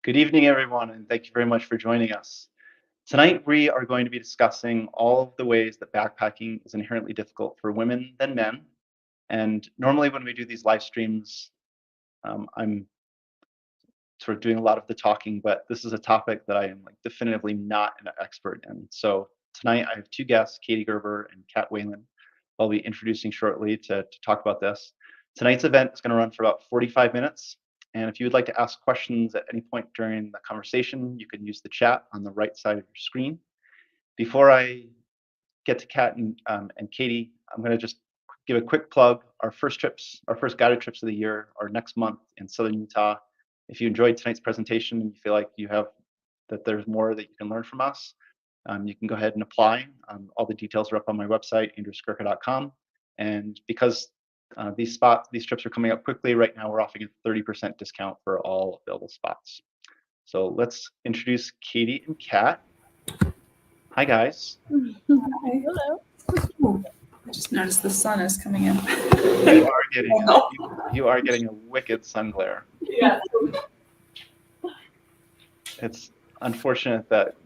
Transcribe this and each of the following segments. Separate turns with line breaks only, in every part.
Good evening, everyone, and thank you very much for joining us. Tonight, we are going to be discussing all of the ways that backpacking is inherently difficult for women than men. And normally, when we do these live streams, I'm sort of doing a lot of the talking, but this is a topic that I am definitively not an expert in. So tonight, I have two guests, Katie Gerber and Kat Weyland. I'll be introducing shortly to talk about this. Tonight's event is going to run for about 45 minutes. And if you would like to ask questions at any point during the conversation, you can use the chat on the right side of your screen. Before I get to Kat and Katie, I'm going to just give a quick plug. Our first guided trips of the year are next month in Southern Utah. If you enjoyed tonight's presentation and you feel like that there's more that you can learn from us, you can go ahead and apply. All the details are up on my website, andrewskirka.com. And because these trips are coming up quickly, right now we're offering a 30% discount for all available spots. So let's introduce Katie and Kat. Hi, guys.
Hi. Hello. I just noticed the sun is coming in.
You are getting a wicked sun glare.
Yeah.
It's unfortunate that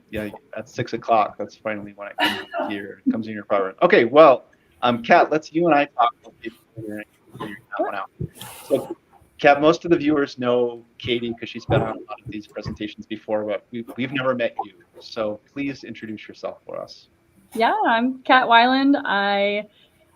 at 6 o'clock, that's finally when it comes in your power. Okay, well, Kat, you and I talk about people figuring that one out. So, Kat, most of the viewers know Katie because she's been on a lot of these presentations before, but we've never met you. So please introduce yourself for us.
Yeah, I'm Kat Weyland. I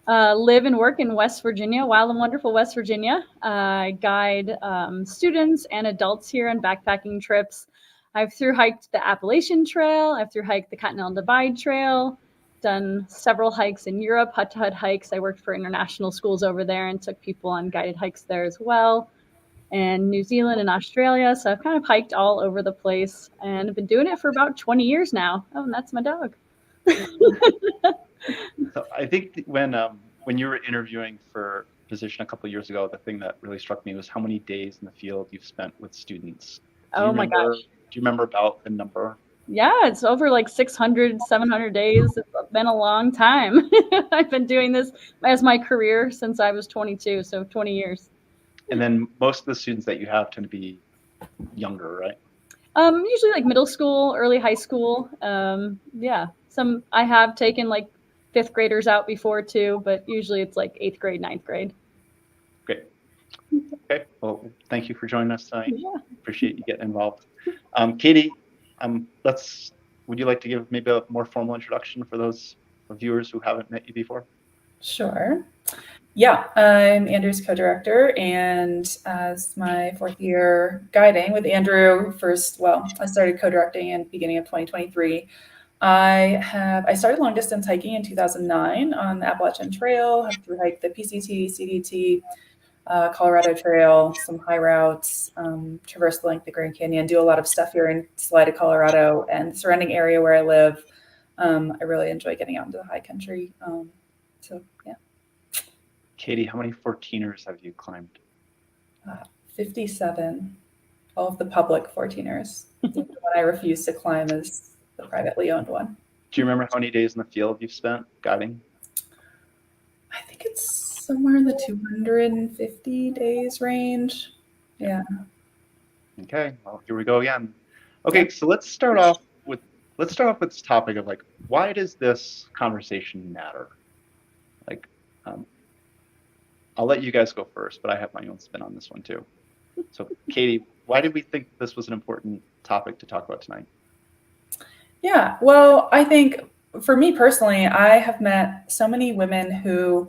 live and work in West Virginia, wild and wonderful West Virginia. I guide students and adults here on backpacking trips. I've thru-hiked the Appalachian Trail. I've thru-hiked the Continental Divide Trail, done several hikes in Europe, hut-to-hut hikes. I worked for international schools over there and took people on guided hikes there as well, and New Zealand and Australia. So I've kind of hiked all over the place, and I've been doing it for about 20 years now. Oh, and that's my dog.
So I think when you were interviewing for a position a couple of years ago, the thing that really struck me was how many days in the field you've spent with students.
Oh my gosh.
Do you remember about the number?
Yeah, it's over like 600, 700 days. It's been a long time. I've been doing this as my career since I was 22, so 20 years.
And then most of the students that you have tend to be younger, right?
Usually like middle school, early high school. Yeah, some I have taken like 5th graders out before too, but usually it's like 8th grade, 9th grade.
Great. Okay, well, thank you for joining us tonight.
Yeah.
Appreciate you getting involved. Katie, would you like to give maybe a more formal introduction for those viewers who haven't met you before?
Sure. Yeah, I'm Andrew's co-director, and as my 4th year guiding with Andrew I started co-directing in the beginning of 2023. I started long distance hiking in 2009 on the Appalachian Trail, have thru-hiked the PCT, CDT, Colorado Trail, some high routes, traverse the length of the Grand Canyon, do a lot of stuff here in Salida, Colorado, and the surrounding area where I live. I really enjoy getting out into the high country. So, yeah.
Katie, how many 14ers have you climbed?
57. All of the public 14ers. The one I refuse to climb is the privately owned one.
Do you remember how many days in the field you've spent guiding?
I think it's somewhere in the 250 days range. Yeah.
Okay, well, here we go again. Okay, so let's start off with this topic of why does this conversation matter? I'll let you guys go first, but I have my own spin on this one too. So Katie, why did we think this was an important topic to talk about tonight?
Yeah, well, I think for me personally, I have met so many women who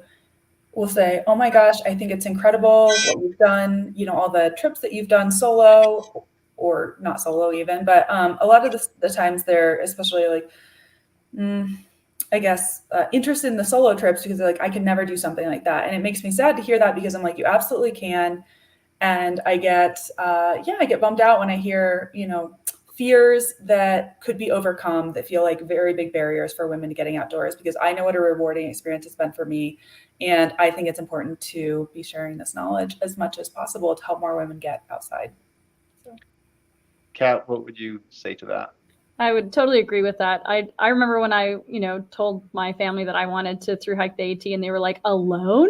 will say, oh my gosh, I think it's incredible what you've done, all the trips that you've done solo or not solo even, but a lot of the times they're especially interested in the solo trips because they're like, I could never do something like that. And it makes me sad to hear that because I'm like, you absolutely can. And I get bummed out when I hear, fears that could be overcome that feel like very big barriers for women getting outdoors, because I know what a rewarding experience it's been for me. And I think it's important to be sharing this knowledge as much as possible to help more women get outside. So.
Kat, what would you say to that?
I would totally agree with that. I remember when I, told my family that I wanted to through hike the AT, and they were like, alone?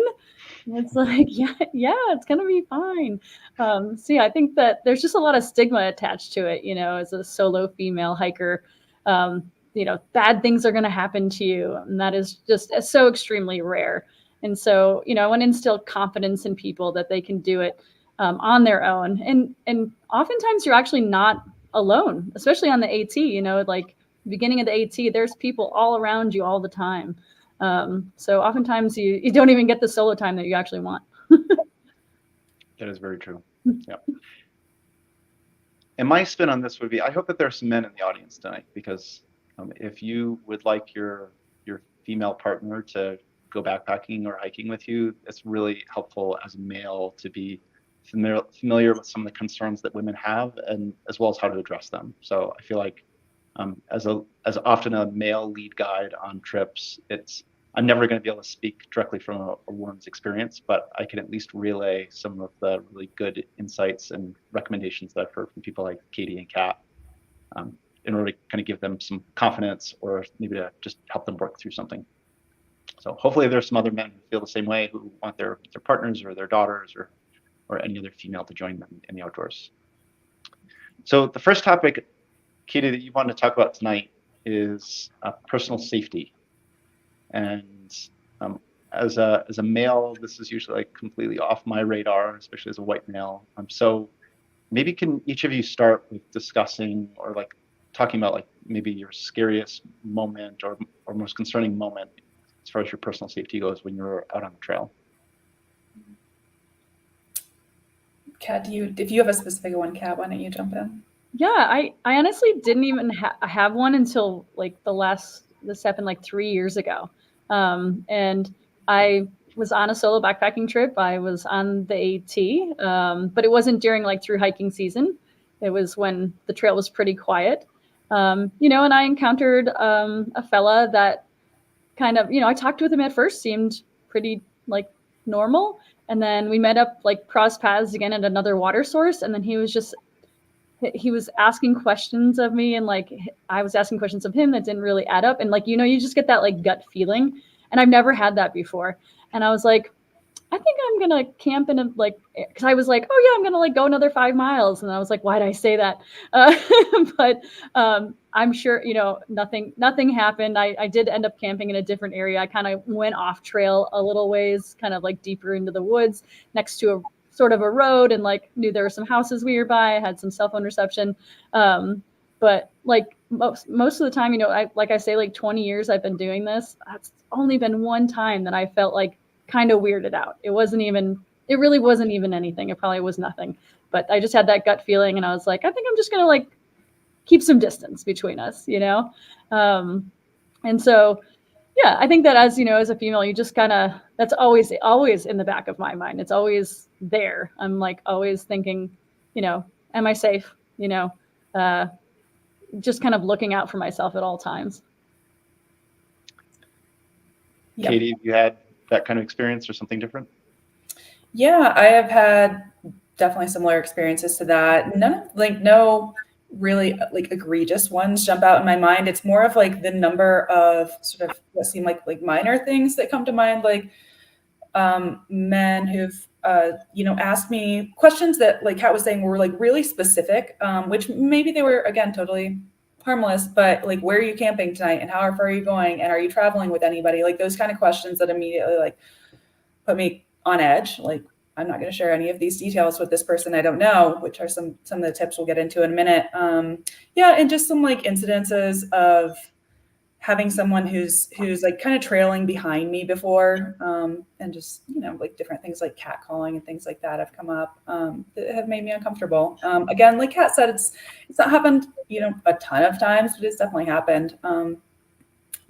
And it's like, yeah, it's gonna be fine. So yeah, I think that there's just a lot of stigma attached to it, as a solo female hiker. Bad things are gonna happen to you, and that is just so extremely rare. And so, I want to instill confidence in people that they can do it on their own. And oftentimes you're actually not alone, especially on the AT. Like beginning of the AT, there's people all around you all the time. So oftentimes you don't even get the solo time that you actually want.
That is very true. Yeah. And my spin on this would be, I hope that there are some men in the audience tonight, because if you would like your female partner to go backpacking or hiking with you, it's really helpful as a male to be familiar with some of the concerns that women have, and as well as how to address them. So I feel like as often a male lead guide on trips, I'm never going to be able to speak directly from a woman's experience, but I can at least relay some of the really good insights and recommendations that I've heard from people like Katie and Kat, in order to kind of give them some confidence, or maybe to just help them work through something. So hopefully there's some other men who feel the same way, who want their partners or their daughters or any other female to join them in the outdoors. So the first topic, Katie, that you wanted to talk about tonight is personal safety. And as a male, this is usually like completely off my radar, especially as a white male. So maybe can each of you start with discussing, or like talking about, like maybe your scariest moment or most concerning moment as far as your personal safety goes when you're out on the trail.
Kat, if you have a specific one, Kat, why don't you jump in?
Yeah, I honestly didn't even have one until like this happened like 3 years ago. And I was on a solo backpacking trip. I was on the AT, but it wasn't during like through hiking season. It was when the trail was pretty quiet. And I encountered a fella that kind of, I talked with him at first, seemed pretty like normal. And then we met up, like crossed paths again at another water source. And then he was asking questions of me, and like I was asking questions of him that didn't really add up. And like, you just get that like gut feeling. And I've never had that before. And I was like, I think I'm going to camp in a, like, because I was like, oh yeah, I'm going to like go another 5 miles. And I was like, why did I say that? But I'm sure, nothing happened. I did end up camping in a different area. I kind of went off trail a little ways, kind of like deeper into the woods next to a sort of a road, and like knew there were some houses we were by. I had some cell phone reception. But like most of the time, I say, like 20 years I've been doing this. That's only been one time that I felt like kind of weirded out. It really wasn't even anything. It probably was nothing, but I just had that gut feeling, and I was like, I think I'm just going to like keep some distance between us, And so, yeah, I think that as a female, you just kind of, that's always in the back of my mind. It's always there. I'm like always thinking, am I safe? Just kind of looking out for myself at all times.
Yep.
Katie, have you had that kind of experience or something different?
Yeah, I have had definitely similar experiences to that. No really like egregious ones jump out in my mind. It's more of like the number of sort of what seem like minor things that come to mind, like men who've asked me questions that, like Kat was saying, were like really specific, which maybe they were, again, totally harmless, but like, where are you camping tonight, and how far are you going, and are you traveling with anybody? Like those kind of questions that immediately like put me on edge. Like, I'm not going to share any of these details with this person I don't know, which are some of the tips we'll get into in a minute. And just some like incidences of having someone who's like kind of trailing behind me before, and just like different things like catcalling and things like that have come up, that have made me uncomfortable. Again, like Kat said, it's not happened a ton of times, but it's definitely happened.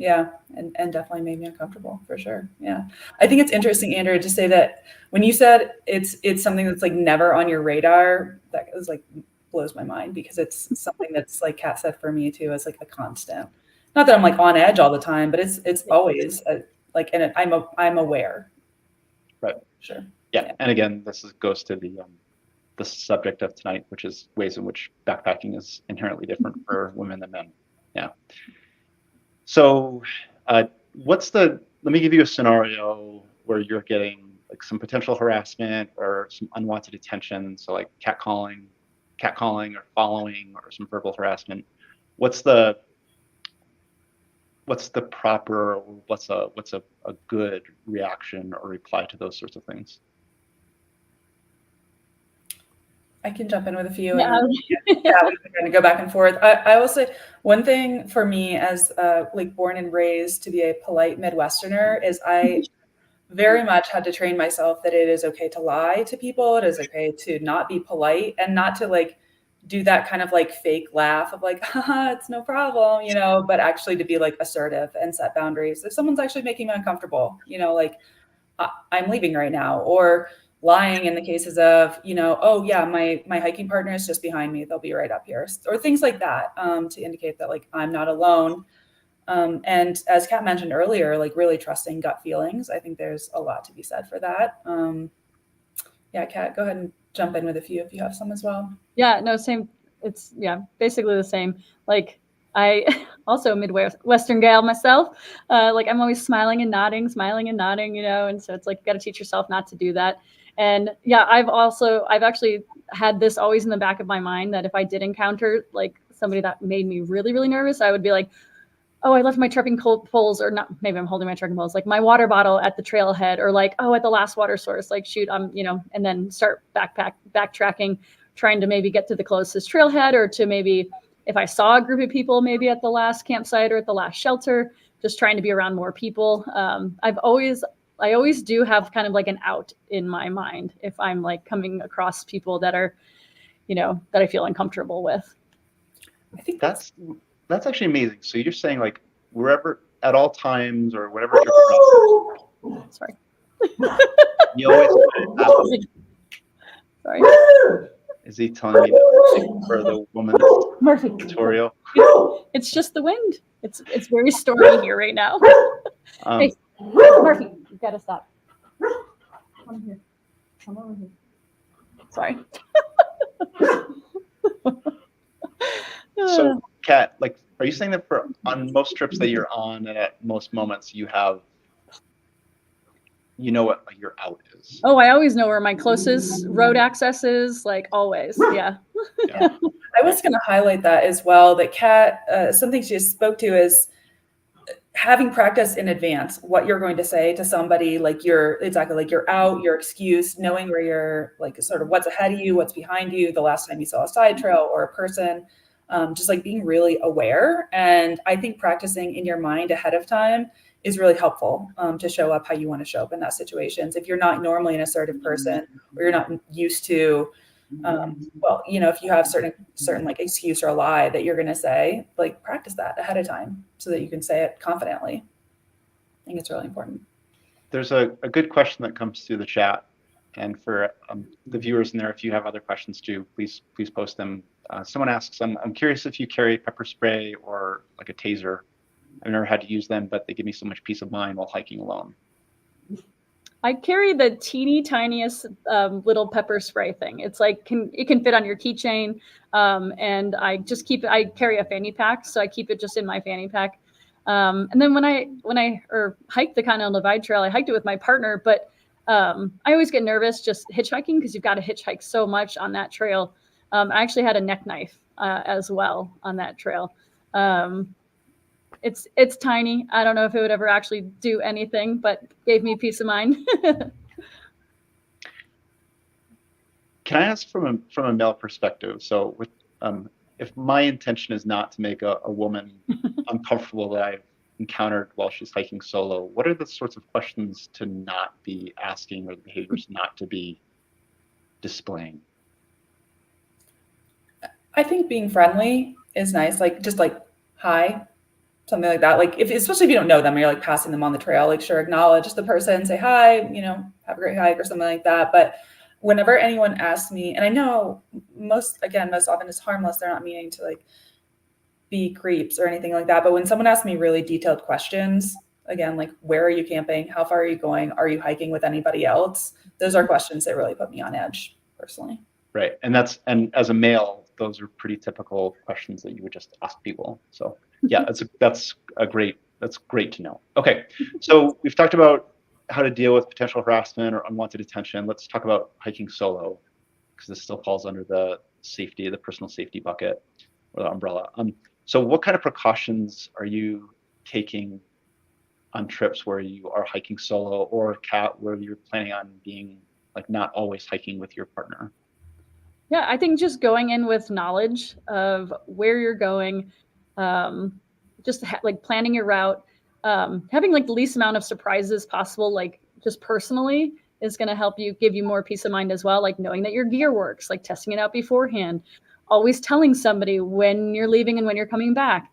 And definitely made me uncomfortable, for sure. Yeah, I think it's interesting, Andrew, to say that when you said it's something that's like never on your radar, that was like blows my mind, because it's something that's, like Kat said, for me too, is like a constant. Not that I'm like on edge all the time, but it's always like, and I'm aware.
Right.
Sure.
Yeah. And again, goes to the subject of tonight, which is ways in which backpacking is inherently different for women than men. Yeah. So let me give you a scenario where you're getting like some potential harassment or some unwanted attention. So like catcalling or following or some verbal harassment. What's the proper, or what's a good reaction or reply to those sorts of things?
I can jump in with a few,
Yeah.
and we can kind of go back and forth. I will say one thing for me as like born and raised to be a polite Midwesterner is I very much had to train myself that it is okay to lie to people. It is okay to not be polite and not to like do that kind of like fake laugh of like, haha, it's no problem, but actually to be like assertive and set boundaries. If someone's actually making me uncomfortable, like I'm leaving right now, or lying in the cases of, oh yeah, my hiking partner is just behind me. They'll be right up here, or things like that, to indicate that like I'm not alone. And as Kat mentioned earlier, like really trusting gut feelings. I think there's a lot to be said for that. Yeah, Kat, go ahead and jump in with a few if you have some as well.
Yeah, no, same. It's basically the same. Like I also a Midwestern gal myself. Like I'm always smiling and nodding, and so it's like you got to teach yourself not to do that. And yeah, I've actually had this always in the back of my mind that if I did encounter like somebody that made me really, really nervous, I would be like, oh, I left my trekking poles, or not, maybe I'm holding my trekking poles, like my water bottle at the trailhead, or like, oh, at the last water source, like shoot, and then start backtracking, trying to maybe get to the closest trailhead, or to maybe if I saw a group of people, maybe at the last campsite or at the last shelter, just trying to be around more people. I always do have kind of like an out in my mind if I'm like coming across people that are, that I feel uncomfortable with.
I think
That's actually amazing. So you're saying like wherever, at all times, or whatever you're
Sorry.
you always
Sorry.
Is he telling me that for the woman's
Murphy
tutorial?
It's just the wind. It's very stormy here right now. Hey, Murphy, you gotta stop. Come here. Come over here. Sorry.
So, Kat, like, are you saying that on most trips that you're on and at most moments you have, what like, your out is?
Oh, I always know where my closest road access is, like always. Yeah.
I was going to highlight that as well, that Kat, something she just spoke to is having practice in advance, what you're going to say to somebody, like you're out, your excuse, knowing where you're, like sort of what's ahead of you, what's behind you, the last time you saw a side trail or a person, just like being really aware. And I think practicing in your mind ahead of time is really helpful to show up how you want to show up in that situations. If you're not normally an assertive person, or you're not used to, if you have certain like excuse or a lie that you're going to say, like practice that ahead of time so that you can say it confidently. I think it's really important.
There's a good question that comes through the chat, and for the viewers in there, if you have other questions too, please post them. Someone asks, I'm curious if you carry pepper spray or like a taser. I've never had to use them, but they give me so much peace of mind while hiking alone.
I carry the teeny tiniest little pepper spray thing. It's like it can fit on your keychain, and I just I carry a fanny pack, so I keep it just in my fanny pack. And then when I hiked the Continental Divide Trail, I hiked it with my partner, but I always get nervous just hitchhiking because you've got to hitchhike so much on that trail. I actually had a neck knife as well on that trail. It's tiny. I don't know if it would ever actually do anything, but gave me peace of mind.
Can I ask from a male perspective? So, with if my intention is not to make a woman uncomfortable that I've encountered while she's hiking solo, what are the sorts of questions to not be asking, or the behaviors not to be displaying?
I think being friendly is nice. Like just like hi, something like that. Like especially if you don't know them, you're like passing them on the trail, like sure, acknowledge the person, say hi, have a great hike or something like that. But whenever anyone asks me, and I know most often it's harmless, they're not meaning to like be creeps or anything like that. But when someone asks me really detailed questions, again, like where are you camping? How far are you going? Are you hiking with anybody else? Those are questions that really put me on edge personally.
Right. And as a male, those are pretty typical questions that you would just ask people. So yeah, that's great to know. Okay, so we've talked about how to deal with potential harassment or unwanted attention. Let's talk about hiking solo, because this still falls under the personal safety bucket or the umbrella. So what kind of precautions are you taking on trips where you are hiking solo, or Kat, where you're planning on being like not always hiking with your partner?
Yeah, I think just going in with knowledge of where you're going, just like planning your route, having like the least amount of surprises possible, like just personally, is going to help you, give you more peace of mind as well. Like knowing that your gear works, like testing it out beforehand, always telling somebody when you're leaving and when you're coming back,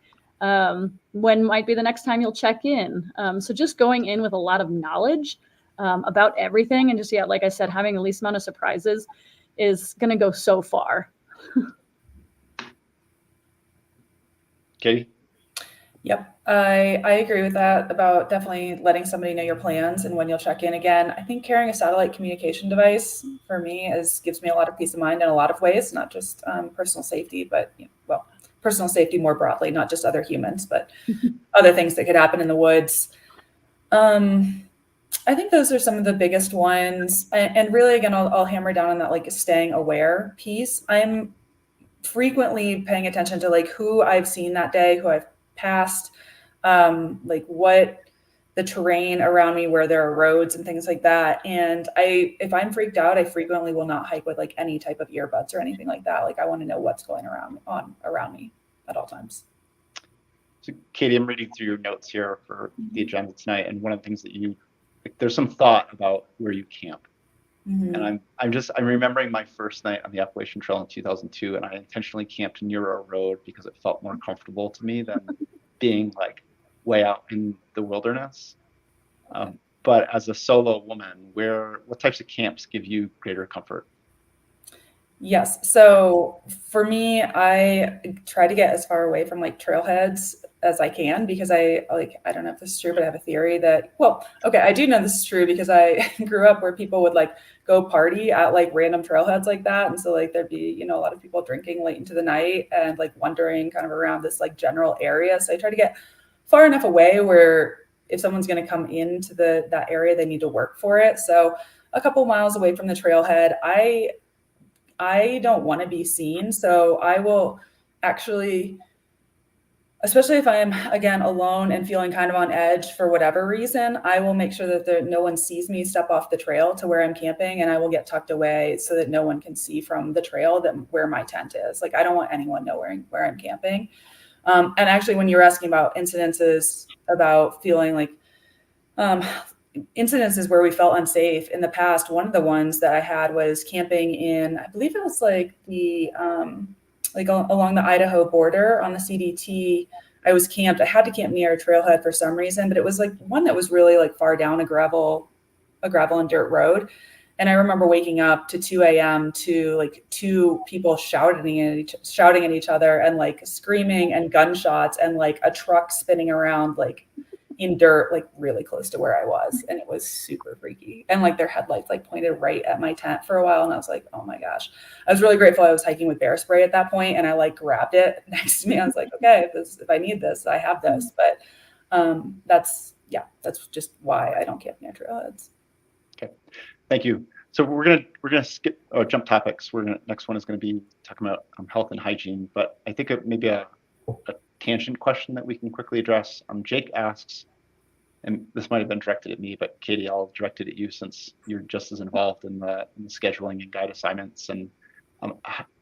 when might be the next time you'll check in. So just going in with a lot of knowledge about everything, and just, yeah, like I said, having the least amount of surprises is going to go so far.
Katie?
Yep, I agree with that about definitely letting somebody know your plans and when you'll check in again. I think carrying a satellite communication device for me gives me a lot of peace of mind in a lot of ways, not just personal safety, but personal safety more broadly, not just other humans, but other things that could happen in the woods. I think those are some of the biggest ones. And really, again, I'll hammer down on that, like staying aware piece. I'm frequently paying attention to like who I've seen that day, who I've passed, like what the terrain around me, where there are roads and things like that. And if I'm freaked out, I frequently will not hike with like any type of earbuds or anything like that. Like I want to know what's going around me at all times.
So Katie, I'm reading through your notes here for the agenda tonight, and one of the things that there's some thought about where you camp.
Mm-hmm.
And I'm remembering my first night on the Appalachian Trail in 2002, and I intentionally camped near a road because it felt more comfortable to me than being like way out in the wilderness. But as a solo woman, what types of camps give you greater comfort?
Yes. So for me, I try to get as far away from like trailheads as I can, because I don't know if this is true, but I have a theory that, well, okay, I do know this is true because I grew up where people would like go party at like random trailheads like that. And so like there'd be, a lot of people drinking late into the night and like wandering kind of around this like general area. So I try to get far enough away where if someone's going to come into that area, they need to work for it. So a couple miles away from the trailhead, I don't want to be seen. So I will actually, especially if I am, again, alone and feeling kind of on edge for whatever reason, I will make sure that no one sees me step off the trail to where I'm camping, and I will get tucked away so that no one can see from the trail where my tent is. Like, I don't want anyone knowing where I'm camping. And actually, when you were asking about incidences, about feeling like, incidences where we felt unsafe in the past, one of the ones that I had was camping in, I believe it was like along the Idaho border on the CDT. I had to camp near a trailhead for some reason, but it was like one that was really like far down a gravel and dirt road. And I remember waking up to 2 a.m. to like two people shouting at each other and like screaming and gunshots and like a truck spinning around like in dirt, like really close to where I was. And it was super freaky. And like their headlights like pointed right at my tent for a while. And I was like, oh my gosh. I was really grateful I was hiking with bear spray at that point, and I like grabbed it next to me. I was like, okay, if I need this, I have this. But that's just why I don't camp near trailheads.
Okay, thank you. So we're gonna jump topics. Next one is gonna be talking about health and hygiene, but I think maybe a tangent question that we can quickly address. Jake asks, and this might have been directed at me, but Katie, I'll direct it at you since you're just as involved in the scheduling and guide assignments. And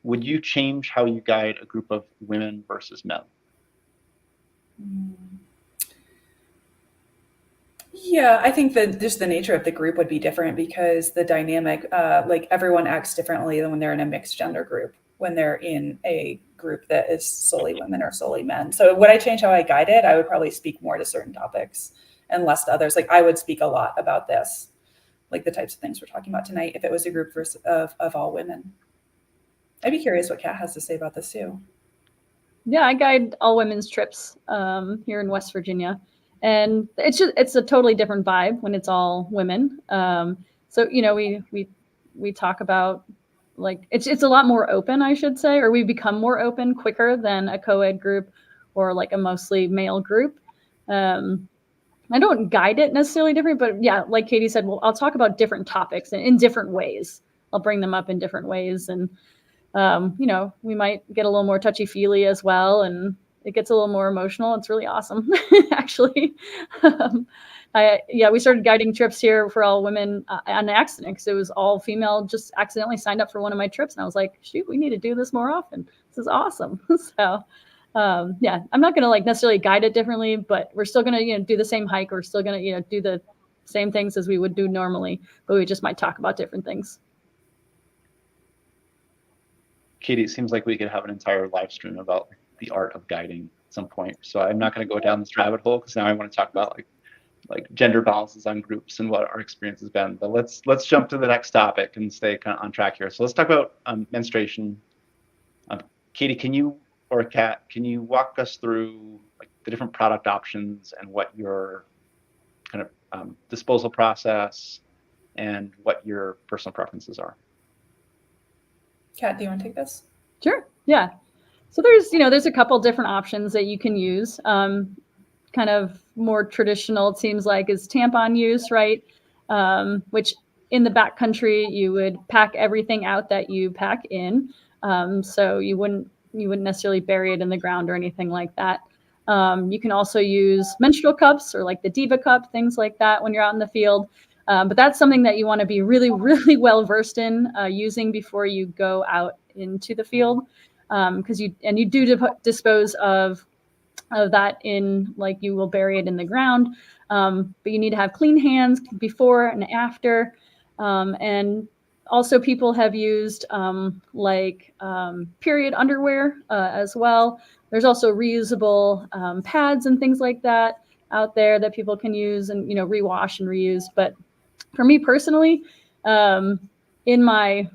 would you change how you guide a group of women versus men?
Yeah, I think that just the nature of the group would be different, because the dynamic, like everyone acts differently than when they're in a mixed gender group, when they're in a group that is solely women or solely men. So would I change how I guide it? I would probably speak more to certain topics and less to others. Like I would speak a lot about this, like the types of things we're talking about tonight, if it was a group of all women. I'd be curious what Kat has to say about this too.
Yeah, I guide all women's trips here in West Virginia. And it's a totally different vibe when it's all women. So, we talk about like it's a lot more open, I should say, or we become more open quicker than a co-ed group or like a mostly male group. I don't guide it necessarily different, but yeah, like Katie said, well, I'll talk about different topics in different ways. I'll bring them up in different ways, and we might get a little more touchy-feely as well, and it gets a little more emotional. It's really awesome, actually. We started guiding trips here for all women on accident because it was all female. Just accidentally signed up for one of my trips, and I was like, shoot, we need to do this more often. This is awesome. So. I'm not going to necessarily guide it differently, but we're still going to, do the same hike. We're still going to, do the same things as we would do normally, but we just might talk about different things.
Katie, it seems like we could have an entire live stream about the art of guiding at some point. So I'm not going to go down this rabbit hole because now I want to talk about like gender balances on groups and what our experience has been. But let's jump to the next topic and stay kind of on track here. So let's talk about menstruation. Katie, or Kat, can you walk us through the different product options and what your kind of disposal process and what your personal preferences are?
Kat, do you want to take this?
Sure. Yeah. So there's a couple different options that you can use. Kind of more traditional, it seems like, is tampon use, right? Which in the backcountry, you would pack everything out that you pack in. So you wouldn't necessarily bury it in the ground or anything like that. You can also use menstrual cups or like the Diva cup, things like that when you're out in the field. But that's something that you want to be really, really well versed in using before you go out into the field, because you do dispose of that in, like, you will bury it in the ground. But you need to have clean hands before and after. And also people have used period underwear as well. There's also reusable pads and things like that out there that people can use and, rewash and reuse. But for me personally, in my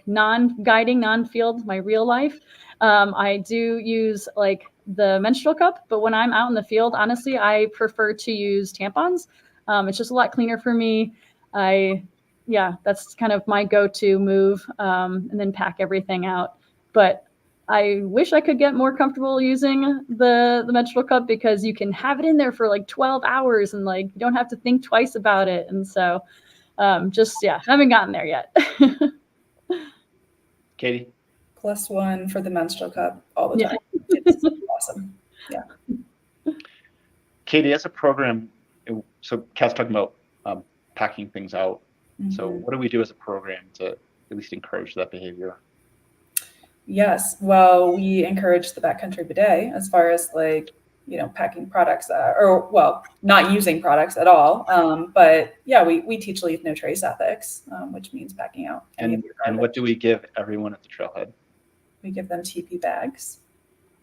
non-guiding, non-field, my real life, I do use the menstrual cup. But when I'm out in the field, honestly, I prefer to use tampons. It's just a lot cleaner for me. That's kind of my go-to move, and then pack everything out. But I wish I could get more comfortable using the menstrual cup because you can have it in there for 12 hours and you don't have to think twice about it. And so haven't gotten there yet.
Katie?
+1 for the menstrual cup all the time. It's awesome. Yeah.
Katie, as a program, so Kat's talking about packing things out. Mm-hmm. So what do we do as a program to at least encourage that behavior?
Yes, well, we encourage the backcountry bidet as far as packing products not using products at all. But yeah, we teach leave no trace ethics, which means packing out any of your garbage.
And what do we give everyone at the trailhead?
We give them TP bags,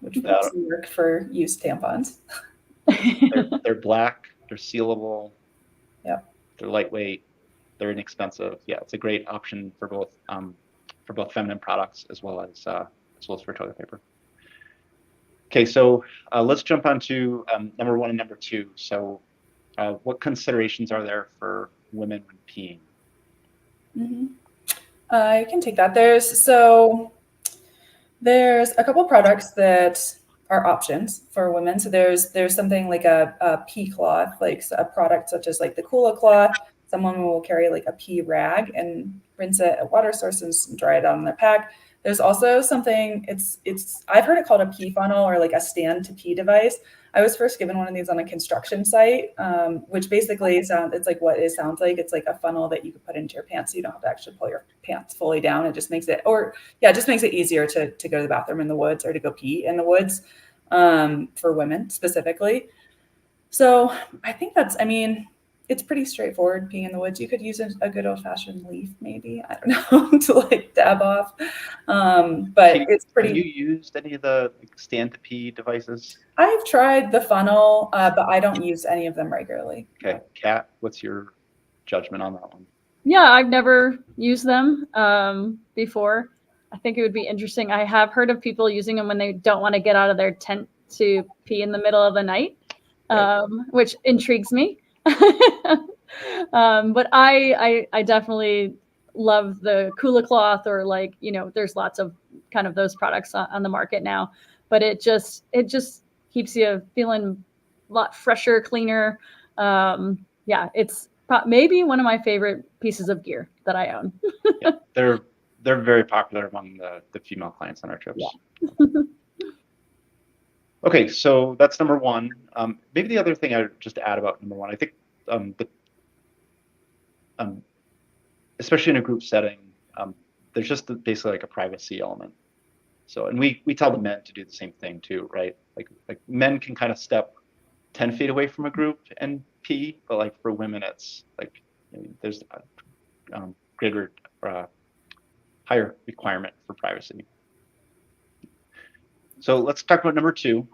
which work for used tampons.
They're black, they're sealable.
Yeah.
They're lightweight, they're inexpensive. Yeah, it's a great option for both feminine products as well as for toilet paper. Okay, so let's jump on to number 1 and number 2. So what considerations are there for women when peeing?
Mm-hmm. I can take that. There's a couple products that are options for women. So there's something like a pee cloth, like a product such as the Kula cloth. Some women will carry a pee rag and rinse it at water sources and dry it out on their pack. There's also something, I've heard it called a pee funnel or a stand to pee device. I was first given one of these on a construction site, which basically it's what it sounds like. It's a funnel that you could put into your pants, so you don't have to actually pull your pants fully down. It just makes it, easier to go to the bathroom in the woods or to go pee in the woods, for women specifically. So I think it's pretty straightforward peeing in the woods. You could use a good old-fashioned leaf, maybe. I don't know, to dab off. But it's pretty.
Have you used any of the stand to pee devices?
I've tried the funnel, but I don't use any of them regularly.
Okay, Kat, what's your judgment on that one?
Yeah, I've never used them before. I think it would be interesting. I have heard of people using them when they don't want to get out of their tent to pee in the middle of the night, which intrigues me. But I definitely love the Kula cloth, or like, there's lots of kind of those products on the market now, but it just keeps you feeling a lot fresher, cleaner. Yeah, it's maybe one of my favorite pieces of gear that I own.
Yeah, they're very popular among the female clients on our trips.
Yeah.
Okay, so that's number one. Maybe the other thing I would just add about number one, I think especially in a group setting, there's just basically like a privacy element. So, and we tell the men to do the same thing too, right? Like men can kind of step 10 feet away from a group and pee, but like for women, it's like there's a greater higher requirement for privacy. So let's talk about number two.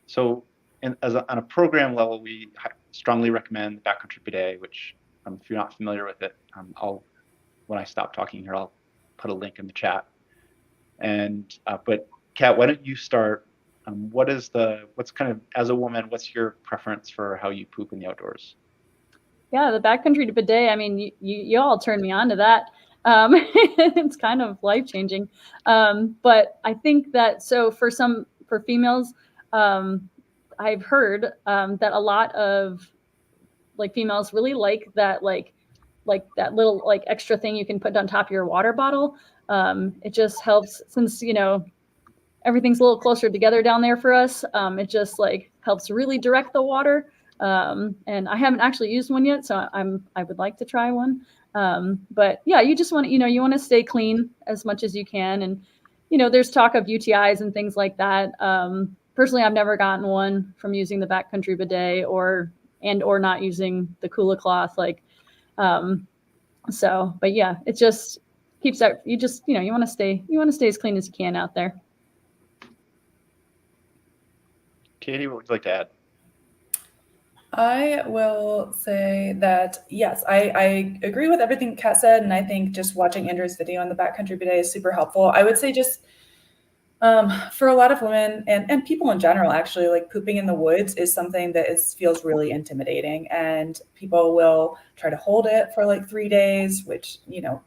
So on a program level, we strongly recommend the backcountry bidet, which if you're not familiar with it, when I stop talking here, I'll put a link in the chat. And but Kat, why don't you start? What's kind of, as a woman, what's your preference for how you poop in the outdoors?
Yeah, the backcountry bidet. I mean, you all turned me on to that. It's kind of life-changing. But I think that for females, I've heard that a lot of like females really like that that little like extra thing you can put on top of your water bottle. It just helps, since everything's a little closer together down there for us. It just like helps really direct the water. And I haven't actually used one yet, so I would like to try one. But yeah, you just want to, you want to stay clean as much as you can. And, there's talk of UTIs and things like that. Personally, I've never gotten one from using the backcountry bidet or not using the Kula cloth. But yeah, it just keeps out, you want to stay as clean as you can out there.
Katie, what would you like to add?
I will say that, yes, I agree with everything Kat said. And I think just watching Andrew's video on the backcountry bidet is super helpful. I would say just for a lot of women and people in general, actually, like pooping in the woods is something that feels really intimidating, and people will try to hold it for like 3 days, which,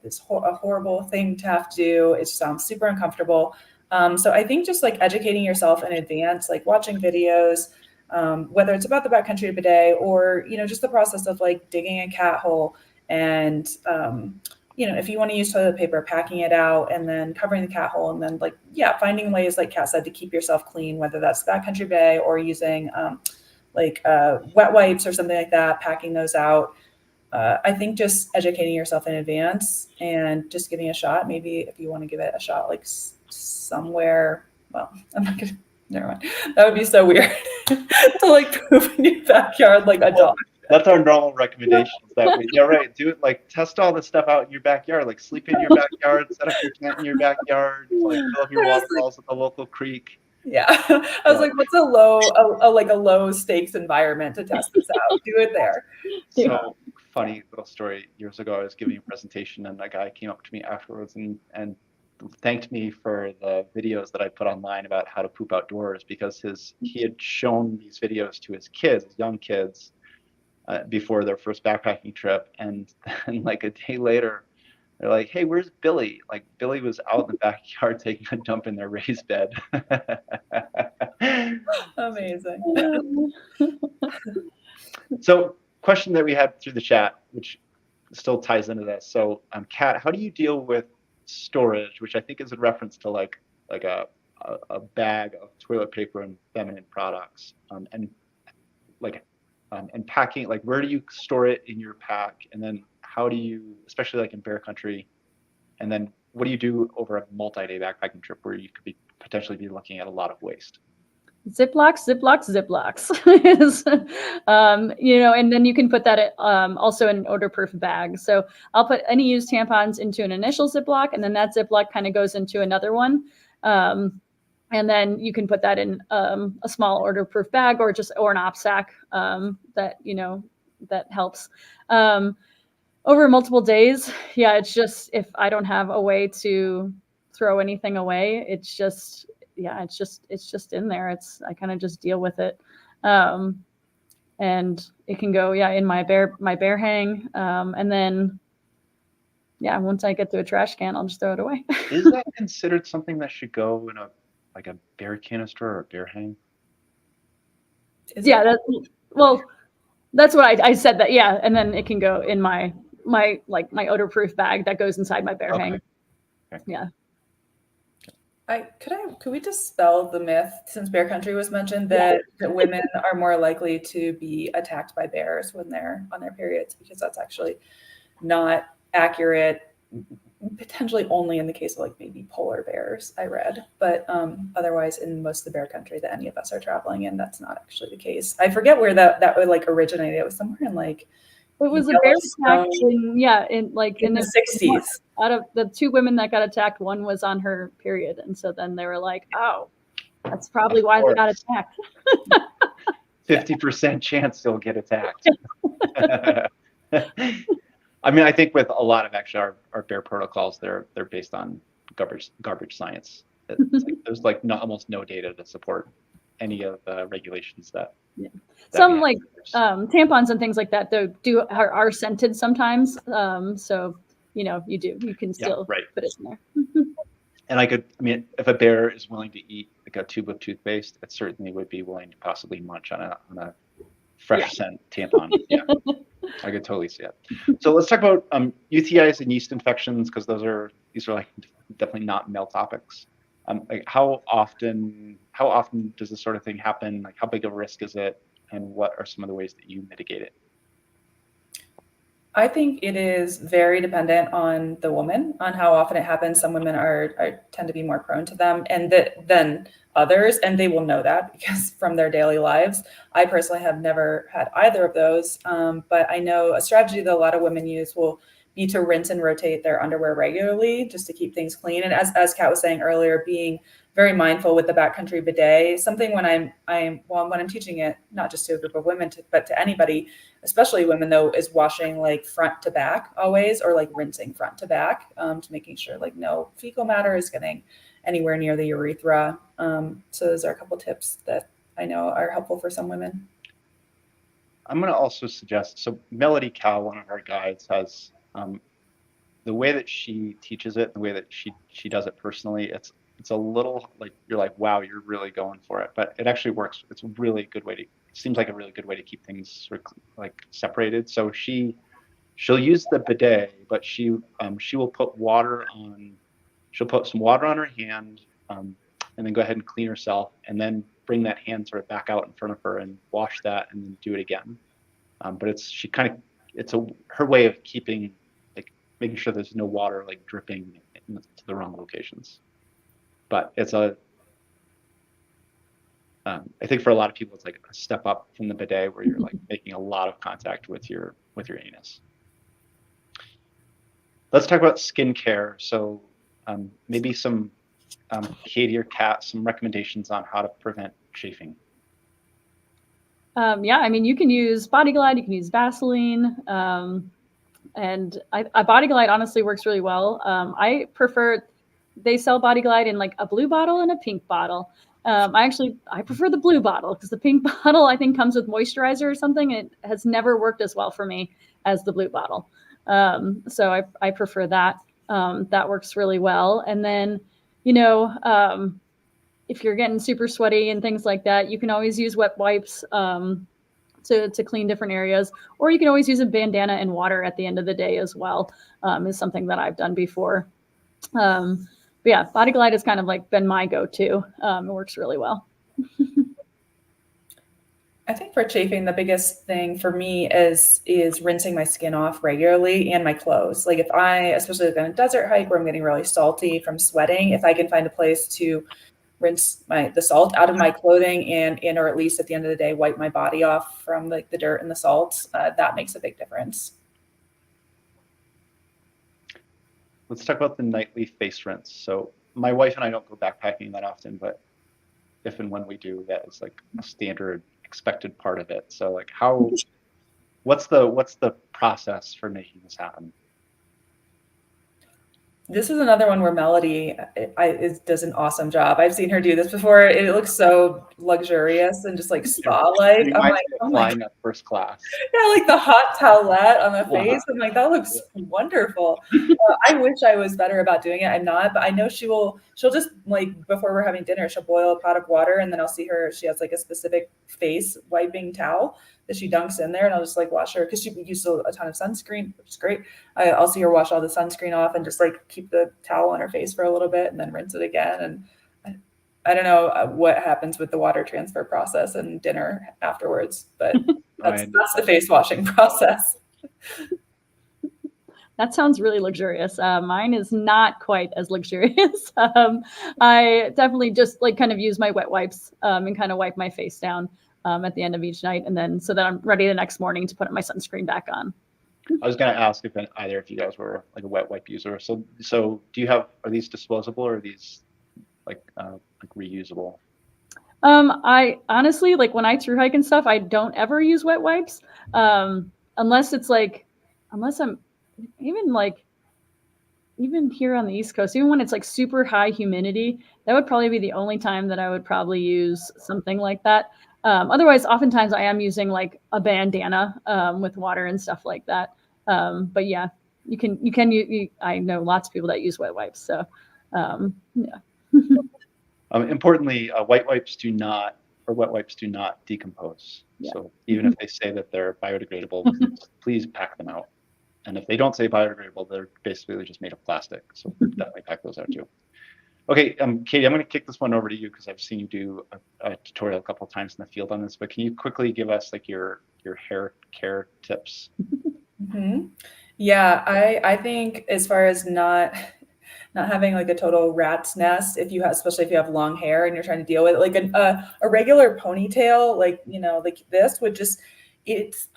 is a horrible thing to have to do. It sounds super uncomfortable. So I think just like educating yourself in advance, like watching videos, whether it's about the backcountry bidet or, just the process of like digging a cat hole and, if you want to use toilet paper, packing it out and then covering the cat hole, and then finding ways, like Kat said, to keep yourself clean, whether that's backcountry bidet or using wet wipes or something like that, packing those out. I think just educating yourself in advance and just giving a shot. Maybe if you want to give it a shot, like somewhere, well, I'm not gonna, never mind. That would be so weird to like poop in your backyard like a dog.
That's our normal recommendations. Right. Do it, like test all this stuff out in your backyard, like sleep in your backyard, set up your tent in your backyard, like fill up your water balls at the local creek.
Yeah. I was like, what's a low stakes environment to test this out? Do it there.
So funny little story. Years ago, I was giving a presentation and a guy came up to me afterwards and thanked me for the videos that I put online about how to poop outdoors, because he had shown these videos to his kids, young kids, before their first backpacking trip, and like a day later, they're like, "Hey, where's Billy?" Like Billy was out in the backyard taking a dump in their raised bed.
Amazing.
So, question that we had through the chat, which still ties into this. So, Kat, how do you deal with storage, which I think is a reference to like a bag of toilet paper and feminine products, and packing, like where do you store it in your pack, and then how do you, especially like in bear country, and then what do you do over a multi-day backpacking trip where you could potentially be looking at a lot of waste?
Ziplocs. And then you can put that also in an odor-proof bag. So I'll put any used tampons into an initial Ziploc, and then that Ziploc kind of goes into another one. And then you can put that in a small odor-proof bag or an op sack that helps. Over multiple days, yeah, it's just, if I don't have a way to throw anything away, it's just in there. I kind of just deal with it. And it can go, in my bear hang. And then, yeah, once I get to a trash can, I'll just throw it away.
Is that considered something that should go in a bear canister or a bear hang?
Is
Yeah,
it?
well, that's what I said that. Yeah, and then it can go in my odor-proof bag that goes inside my bear hang.
Okay.
Yeah.
Could we dispel the myth, since bear country was mentioned, that women are more likely to be attacked by bears when they're on their periods, because that's actually not accurate. Potentially only in the case of like maybe polar bears, I read, but otherwise in most of the bear country that any of us are traveling in, that's not actually the case. I forget where that would like originated. It was somewhere in like
It was a bear attack in
the 60s.
Out of the 2 women that got attacked, one was on her period, and so then they were like, "Oh, that's probably why they got attacked."
50% chance they'll get attacked. I mean, I think with a lot of actually our bear protocols, they're based on garbage science. There's like almost no data to support any of the regulations that.
Yeah. Some like tampons and things like that though are scented sometimes. So you can still put it in there.
And if a bear is willing to eat like a tube of toothpaste, it certainly would be willing to possibly munch on a fresh scent tampon. Yeah, I could totally see it. So let's talk about UTIs and yeast infections, because these are like definitely not male topics. Like how often does this sort of thing happen? Like how big of a risk is it, and what are some of the ways that you mitigate it?
I think it is very dependent on the woman, on how often it happens. Some women tend to be more prone to them than others, and they will know that because from their daily lives. I personally have never had either of those, but I know a strategy that a lot of women use will be to rinse and rotate their underwear regularly just to keep things clean. And as Kat was saying earlier, being very mindful with the backcountry bidet, something when I'm teaching it, not just to a group of women, but to anybody, especially women though, is washing like front to back always, or like rinsing front to back, to making sure like no fecal matter is getting anywhere near the urethra. So those are a couple tips that I know are helpful for some women.
I'm going to also suggest, so Melody Cow, one of our guides, has the way that she teaches it, the way that she does it personally, it's a little like you're like, wow, you're really going for it, but it actually works. It's a really good way to. It seems like a really good way to keep things sort of like separated. So she'll use the bidet, but she will put water on. She'll put some water on her hand, and then go ahead and clean herself, and then bring that hand sort of back out in front of her and wash that, and then do it again. But it's her way of making sure there's no water like dripping to the wrong locations. But it's I think for a lot of people, it's like a step up from the bidet where you're like making a lot of contact with your anus. Let's talk about skincare. So maybe some Katie or Kat, some recommendations on how to prevent chafing.
Yeah, I mean, you can use Body Glide, you can use Vaseline, and Body Glide honestly works really well. I prefer, they sell Body Glide in like a blue bottle and a pink bottle. I prefer the blue bottle because the pink bottle I think comes with moisturizer or something. It has never worked as well for me as the blue bottle. So I prefer that. That works really well. And then, if you're getting super sweaty and things like that, you can always use wet wipes to clean different areas, or you can always use a bandana and water at the end of the day as well. Is something that I've done before. But yeah, Body Glide has kind of like been my go-to. It works really well.
I think for chafing, the biggest thing for me is rinsing my skin off regularly and my clothes. Like if especially like on a desert hike where I'm getting really salty from sweating, if I can find a place to rinse the salt out of my clothing and or at least at the end of the day wipe my body off from like the dirt and the salt, that makes a big difference.
Let's talk about the nightly face rinse. So my wife and I don't go backpacking that often, but if and when we do, that is like a standard expected part of it. So like what's the process for making this happen?
This is another one where Melody does an awesome job. I've seen her do this before. It looks so luxurious and just like spa-like.
It
I'm
reminds
like,
me
oh
of
my
flying at first class.
yeah, like the hot towelette on the
Uh-huh.
face. I'm like, that looks wonderful. I wish I was better about doing it. I'm not, but I know she'll just like before we're having dinner, she'll boil a pot of water and then I'll see her. She has like a specific face wiping towel that she dunks in there and I'll just like wash her because she used a ton of sunscreen, which is great. I'll see her wash all the sunscreen off and just like keep the towel on her face for a little bit and then rinse it again. And I don't know what happens with the water transfer process and dinner afterwards, but that's the face washing process.
That sounds really luxurious. Mine is not quite as luxurious. I definitely just like kind of use my wet wipes and kind of wipe my face down at the end of each night, and then so that I'm ready the next morning to put my sunscreen back on.
I was going to ask if either of you guys were like a wet wipe user. So are these disposable or are these like reusable?
I honestly, like when I thru hike and stuff, I don't ever use wet wipes unless I'm even here on the East Coast, even when it's like super high humidity, that would probably be the only time that I would probably use something like that. Otherwise, oftentimes I am using like a bandana with water and stuff like that. But yeah, I know lots of people that use wet wipes. So yeah.
Importantly, wet wipes do not decompose. Yeah. So even if they say that they're biodegradable, please pack them out. And if they don't say biodegradable, they're basically just made of plastic. So definitely pack those out too. Okay, Katie, I'm going to kick this one over to you because I've seen you do a tutorial a couple of times in the field on this. But can you quickly give us like your hair care tips?
Mm-hmm. Yeah, I think as far as not having like a total rat's nest, especially if you have long hair and you're trying to deal with it, like a regular ponytail, like like this would just it's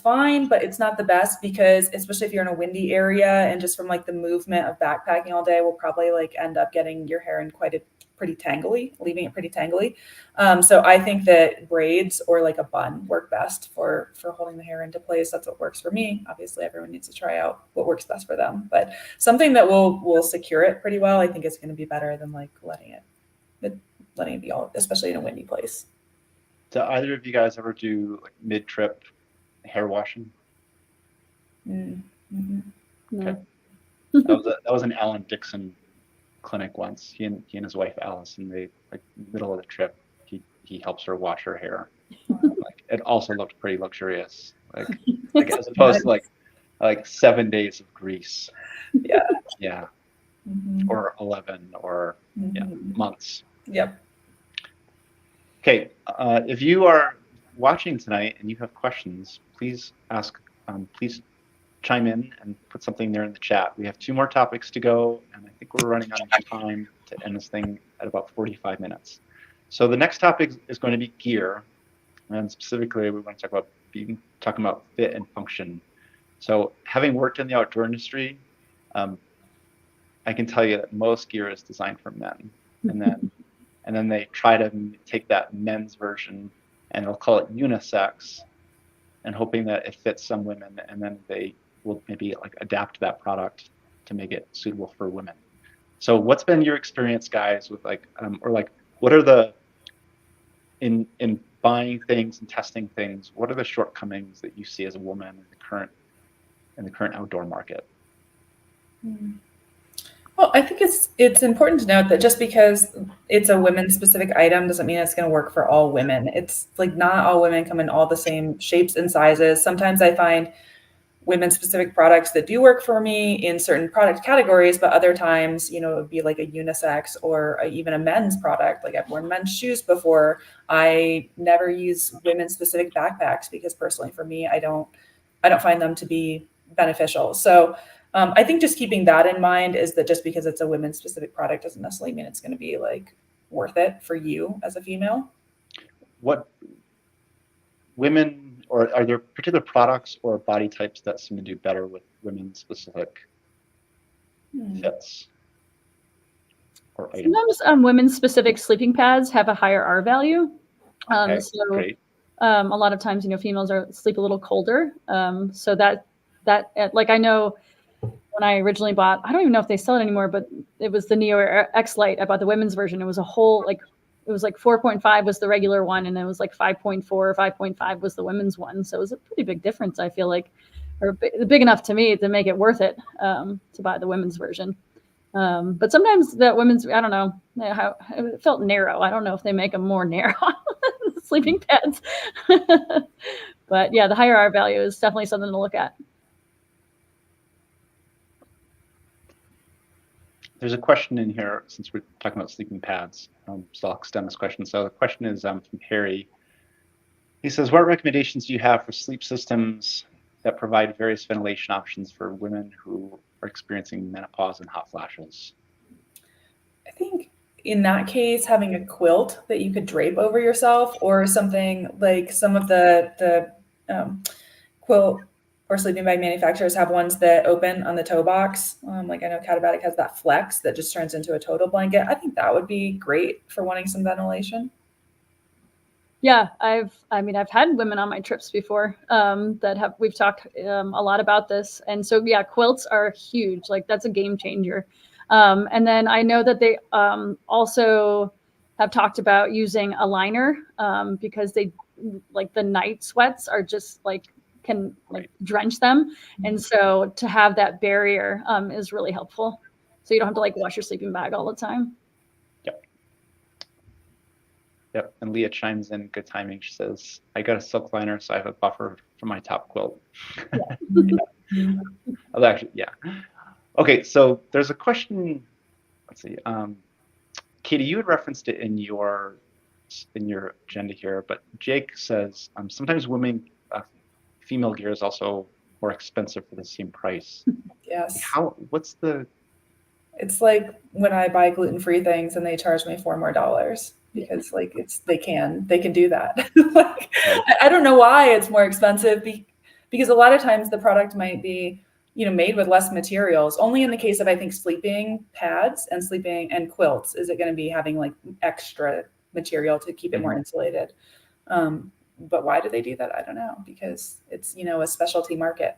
fine, but it's not the best because especially if you're in a windy area and just from like the movement of backpacking all day, will probably like end up getting your hair in leaving it pretty tangly. So I think that braids or like a bun work best for holding the hair into place. That's what works for me. Obviously, everyone needs to try out what works best for them, but something that will secure it pretty well, I think is going to be better than like letting it be all, especially in a windy place.
Do either of you guys ever do like mid-trip hair washing?
Mm-hmm.
Okay. That was an Alan Dixon clinic once. He and his wife Allison, they like middle of the trip, he helps her wash her hair. Like it also looked pretty luxurious. Like as opposed to like 7 days of grease.
Yeah.
Yeah.
Mm-hmm.
Or 11 or months.
Yep.
Okay, if you are watching tonight and you have questions, please please chime in and put something there in the chat. We have 2 more topics to go, and I think we're running out of time to end this thing at about 45 minutes. So the next topic is going to be gear, and specifically we want to talking about fit and function. So having worked in the outdoor industry, I can tell you that most gear is designed for men, and then they try to take that men's version and they'll call it unisex and hoping that it fits some women, and then they will maybe like adapt that product to make it suitable for women. So what's been your experience, guys, with what are in buying things and testing things, what are the shortcomings that you see as a woman in the current outdoor market?
Well, I think it's important to note that just because it's a women-specific item doesn't mean it's going to work for all women. It's like not all women come in all the same shapes and sizes. Sometimes I find women-specific products that do work for me in certain product categories, but other times, it would be like a unisex or even a men's product. Like I've worn men's shoes before. I never use women-specific backpacks because personally for me, I don't find them to be beneficial. So I think just keeping that in mind is that just because it's a women's specific product doesn't necessarily mean it's going to be like worth it for you as a female.
What women, or are there particular products or body types that seem to do better with women specific fits or items?
Sometimes women's specific sleeping pads have a higher R value.
Okay, great.
A lot of times, females sleep a little colder. So that like I know when I originally bought, I don't even know if they sell it anymore, but it was the Neo X Lite. I bought the women's version. It was a whole, like, it was like 4.5 was the regular one, and it was like 5.4 or 5.5 was the women's one. So it was a pretty big difference, I feel like, or big enough to me to make it worth it to buy the women's version. But sometimes the women's, I don't know, how it felt narrow. I don't know if they make them more narrow, sleeping pads. But yeah, the higher R value is definitely something to look at.
There's a question in here, since we're talking about sleeping pads, so I'll extend this question. So the question is from Harry. He says, what recommendations do you have for sleep systems that provide various ventilation options for women who are experiencing menopause and hot flashes?
I think in that case, having a quilt that you could drape over yourself, or something like some of the quilt or sleeping bag manufacturers have ones that open on the toe box. Like I know Catabatic has that flex that just turns into a total blanket. I think that would be great for wanting some ventilation.
Yeah, I've had women on my trips before we've talked a lot about this. And so, yeah, quilts are huge. Like that's a game changer. And then I know that they also have talked about using a liner because they, like, the night sweats are just like, can like drench them. And so to have that barrier is really helpful. So you don't have to like wash your sleeping bag all the time.
Yep. And Leah chimes in, good timing. She says, I got a silk liner, so I have a buffer for my top quilt. Yeah. Actually, yeah. Okay, so there's a question. Let's see. Katie, you had referenced it in your agenda here, but Jake says sometimes female gear is also more expensive for the same price.
Yes.
What's the?
It's like when I buy gluten-free things and they charge me $4 more because like they can do that. Like, I don't know why it's more expensive because a lot of times the product might be, made with less materials. Only in the case of, I think, sleeping pads and sleeping and quilts is it going to be having like extra material to keep it more insulated. But why do they do that? I don't know, because it's, a specialty market.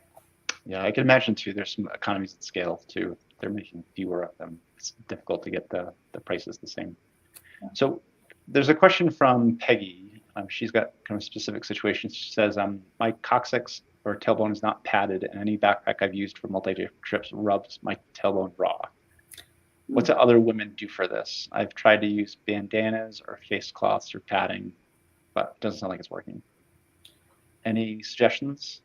Yeah, I can imagine too. There's some economies of scale too. They're making fewer of them. It's difficult to get the prices the same. Yeah. So there's a question from Peggy. She's got kind of specific situations. She says, my coccyx or tailbone is not padded, and any backpack I've used for multi-day trips rubs my tailbone raw. What do other women do for this? I've tried to use bandanas or face cloths or padding, but it doesn't sound like it's working. Any suggestions?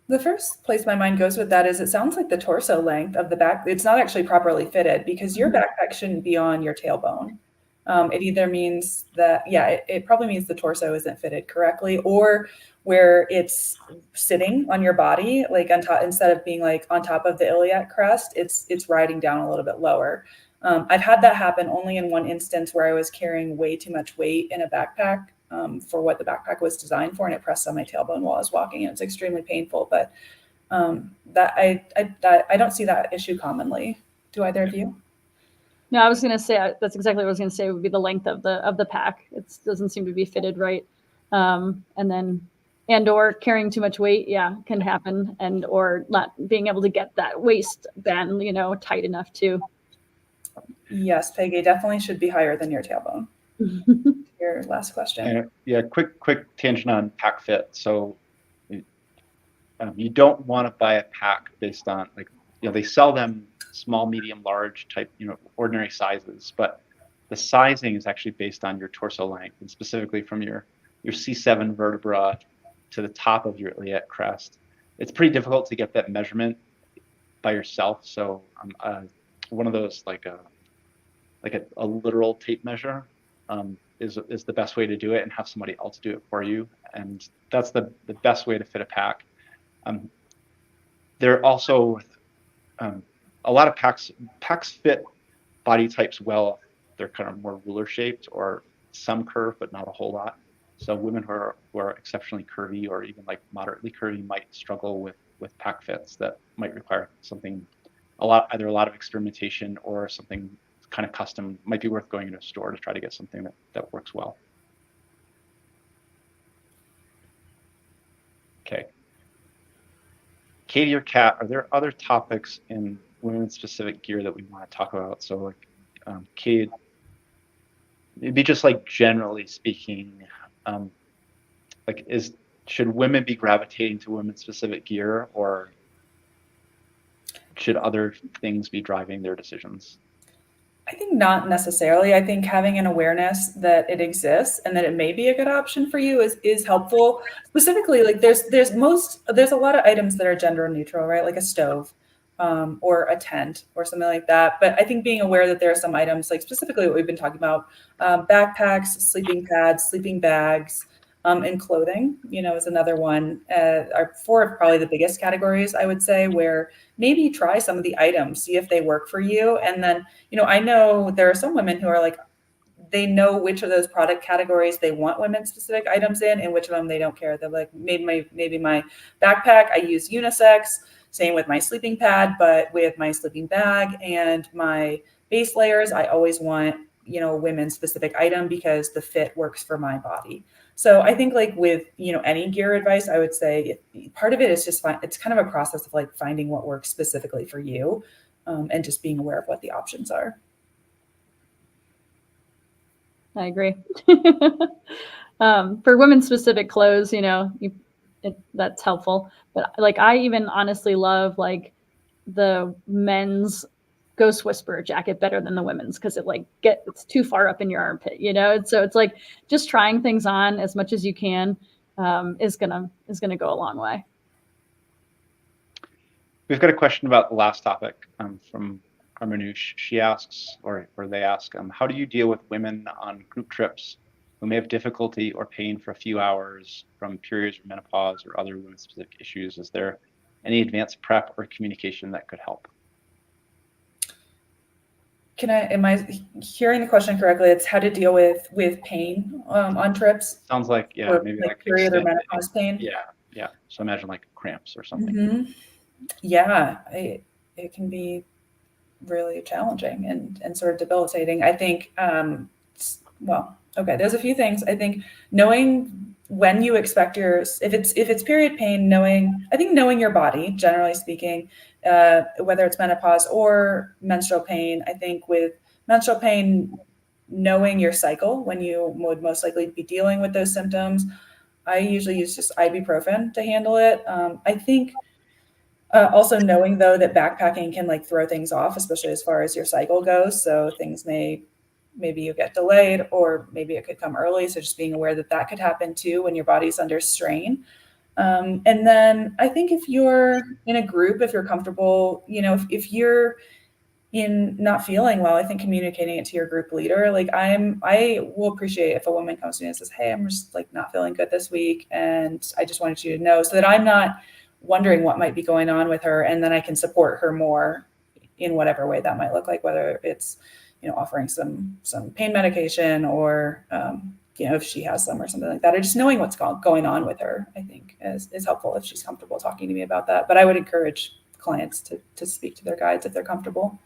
The first place my mind goes with that is it sounds like the torso length of the back. It's not actually properly fitted because your backpack shouldn't be on your tailbone. It either means that, it probably means the torso isn't fitted correctly, or where it's sitting on your body, like on top, instead of being like on top of the iliac crest, it's riding down a little bit lower. I've had that happen only in one instance where I was carrying way too much weight in a backpack for what the backpack was designed for, and it pressed on my tailbone while I was walking, and it's extremely painful. But that I don't see that issue commonly. Do either of you?
No, I was going to say that's exactly what I was going to say. Would be the length of the pack. It doesn't seem to be fitted right, or carrying too much weight, can happen, and or not being able to get that waistband, tight enough too.
Yes, Peggy, definitely should be higher than your tailbone. Your last question.
Quick tangent on pack fit. So you don't want to buy a pack based on they sell them small, medium, large type, ordinary sizes, but the sizing is actually based on your torso length, and specifically from your C7 vertebra to the top of your iliac crest. It's pretty difficult to get that measurement by yourself. So one of those like a literal tape measure is the best way to do it, and have somebody else do it for you. And that's the best way to fit a pack. There are also a lot of packs fit body types well. They're kind of more ruler shaped or some curve, but not a whole lot. So women who are exceptionally curvy or even like moderately curvy might struggle with pack fits that might require either a lot of experimentation or something kind of custom. Might be worth going into a store to try to get something that works well. Okay. Katie or Kat, are there other topics in women-specific gear that we want to talk about? So, like, Katie, maybe just like generally speaking, like, should women be gravitating to women-specific gear, or should other things be driving their decisions?
I think not necessarily. I think having an awareness that it exists and that it may be a good option for you is helpful. Specifically, like there's a lot of items that are gender neutral, right? Like a stove, or a tent or something like that. But I think being aware that there are some items, like specifically what we've been talking about, backpacks, sleeping pads, sleeping bags, and clothing, is another one. Are four of probably the biggest categories, I would say, where maybe try some of the items, see if they work for you, and then I know there are some women who are like, they know which of those product categories they want women specific items in, and which of them they don't care. They're like, maybe my backpack, I use unisex, same with my sleeping pad, but with my sleeping bag and my base layers, I always want, a women specific item because the fit works for my body. So I think like with, any gear advice, I would say part of it is just it's kind of a process of like finding what works specifically for you, and just being aware of what the options are.
I agree. For women specific clothes, that's helpful. But like, I even honestly love like the men's Ghost Whisperer jacket better than the women's, because it's too far up in your armpit, So it's like just trying things on as much as you can is gonna go a long way.
We've got a question about the last topic from Manoush. She asks, or they ask, how do you deal with women on group trips who may have difficulty or pain for a few hours from periods or menopause or other women-specific issues? Is there any advanced prep or communication that could help?
Am I hearing the question correctly? It's how to deal with pain on trips?
Sounds like, yeah,
or
maybe
like period or menopause pain.
Yeah. So imagine like cramps or something.
Mm-hmm. Yeah, it can be really challenging and sort of debilitating. I think, there's a few things. I think knowing when you expect if it's period pain, knowing your body, generally speaking, whether it's menopause or menstrual pain. I think with menstrual pain, knowing your cycle, when you would most likely be dealing with those symptoms. I usually use just ibuprofen to handle it. I think also knowing though that backpacking can like throw things off, especially as far as your cycle goes. So things maybe you get delayed, or maybe it could come early. So just being aware that could happen too when your body's under strain. And then I think if you're in a group, if you're comfortable, if you're in not feeling well, I think communicating it to your group leader, like I will appreciate if a woman comes to me and says, hey, I'm just like not feeling good this week, and I just wanted you to know, so that I'm not wondering what might be going on with her, and then I can support her more in whatever way that might look like, whether it's offering some pain medication, or if she has some or something like that, or just knowing what's going on with her, I think is helpful if she's comfortable talking to me about that. But I would encourage clients to speak to their guides if they're comfortable.